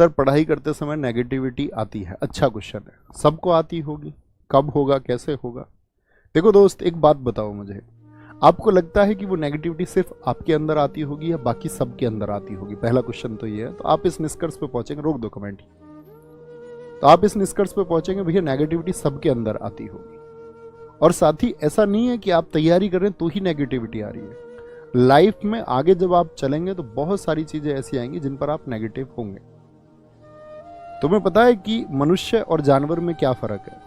Sir पढ़ाई करते समय नेगेटिविटी आती है, अच्छा क्वेश्चन है, सबको आती होगी, कब होगा, कैसे होगा? देखो दोस्त, एक बात बताओ मुझे, आपको लगता है कि वो नेगेटिविटी सिर्फ आपके अंदर आती होगी या बाकी सबके अंदर आती होगी? पहला क्वेश्चन तो ये है। तो आप इस निष्कर्ष पे पहुंचेंगे, रोक दो कमेंट, तो आप इस निष्कर्ष पे पहुंचेंगे भैया नेगेटिविटी सबके अंदर आती होगी। और साथ ही ऐसा नहीं है कि आप तैयारी कर रहे हैं तो ही नेगेटिविटी आ रही है। लाइफ में आगे जब आप चलेंगे तो बहुत सारी चीजें ऐसी आएंगी जिन पर आप नेगेटिव होंगे। तुम्हें पता है कि मनुष्य और जानवर में क्या फर्क है?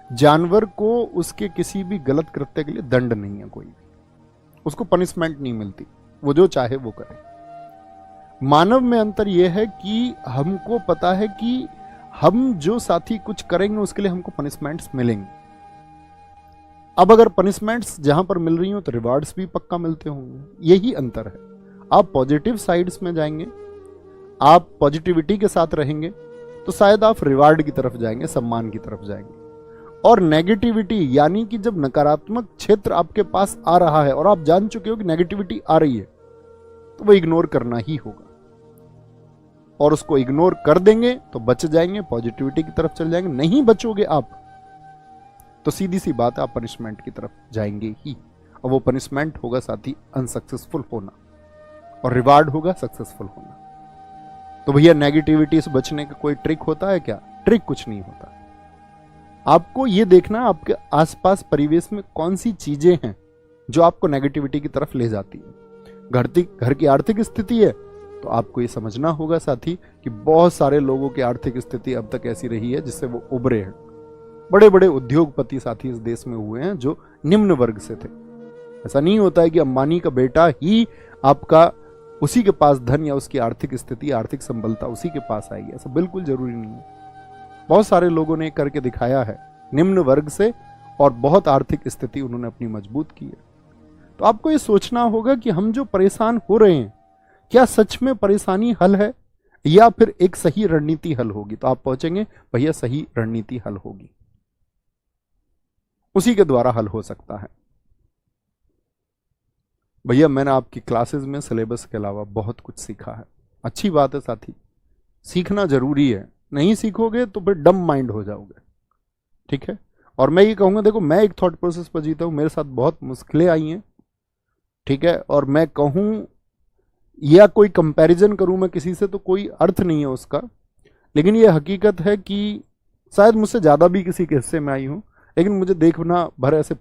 जानवर को उसके किसी भी गलत कृत्य के लिए दंड नहीं है, कोई उसको पनिशमेंट नहीं मिलती, वो जो चाहे वो करे। मानव में अंतर यह है कि हमको पता है कि हम जो साथी कुछ करेंगे उसके लिए हमको पनिशमेंट्स मिलेंगे। अब अगर पनिशमेंट्स जहां पर मिल रही हो तो रिवार्ड्स भी पक्का मिलते होंगे, यही अंतर है। आप पॉजिटिव साइड्स में जाएंगे, आप पॉजिटिविटी के साथ रहेंगे तो शायद आप रिवार्ड की तरफ जाएंगे, सम्मान की तरफ जाएंगे। और नेगेटिविटी यानी कि जब नकारात्मक क्षेत्र आपके पास आ रहा है और आप जान चुके हो कि नेगेटिविटी आ रही है, तो वो इग्नोर करना ही होगा। और उसको इग्नोर कर देंगे तो बच जाएंगे, पॉजिटिविटी की तरफ चल जाएंगे। नहीं बचोगे आप तो सीधी सी बात है, आप पनिशमेंट की तरफ जाएंगे ही। और वो पनिशमेंट होगा साथ ही अनसक्सेसफुल होना, और रिवार्ड होगा सक्सेसफुल होना। तो भैया नेगेटिविटी से बचने का कोई ट्रिक होता है क्या? ट्रिक कुछ नहीं होता। आपको ये देखना आपके आसपास परिवेश में कौन सी चीजें हैं जो आपको नेगेटिविटी की तरफ ले जाती है। घर की आर्थिक स्थिति है तो आपको ये समझना होगा साथी कि बहुत सारे लोगों की आर्थिक स्थिति अब तक ऐसी रही है जिससे वो उभरे हैं। बड़े बड़े उद्योगपति साथी इस देश में हुए हैं जो निम्न वर्ग से थे। ऐसा नहीं होता है कि अंबानी का बेटा ही आपका उसी के पास धन या उसकी आर्थिक स्थिति, आर्थिक संबलता उसी के पास आएगी, ऐसा बिल्कुल जरूरी नहीं है। बहुत सारे लोगों ने करके दिखाया है निम्न वर्ग से, और बहुत आर्थिक स्थिति उन्होंने अपनी मजबूत की है। तो आपको ये सोचना होगा कि हम जो परेशान हो रहे हैं, क्या सच में परेशानी हल है या फिर एक सही रणनीति हल होगी? तो आप पहुंचेंगे भैया सही रणनीति हल होगी, उसी के द्वारा हल हो सकता है। भैया मैंने आपकी क्लासेस में सिलेबस के अलावा बहुत कुछ सीखा है। अच्छी बात है साथी, सीखना जरूरी है, नहीं सीखोगे तो फिर डम माइंड हो जाओगे, ठीक है। और मैं ये कहूंगा, देखो मैं एक थॉट प्रोसेस पर जीता हूं, मेरे साथ बहुत मुश्किलें आई हैं, ठीक है। और मैं कहूं या कोई कंपैरिजन करूं मैं किसी से तो कोई अर्थ नहीं है उसका, लेकिन ये हकीकत है कि शायद मुझसे ज्यादा भी किसी के हिस्से में आई हूं, लेकिन मुझे देखना भर ऐसे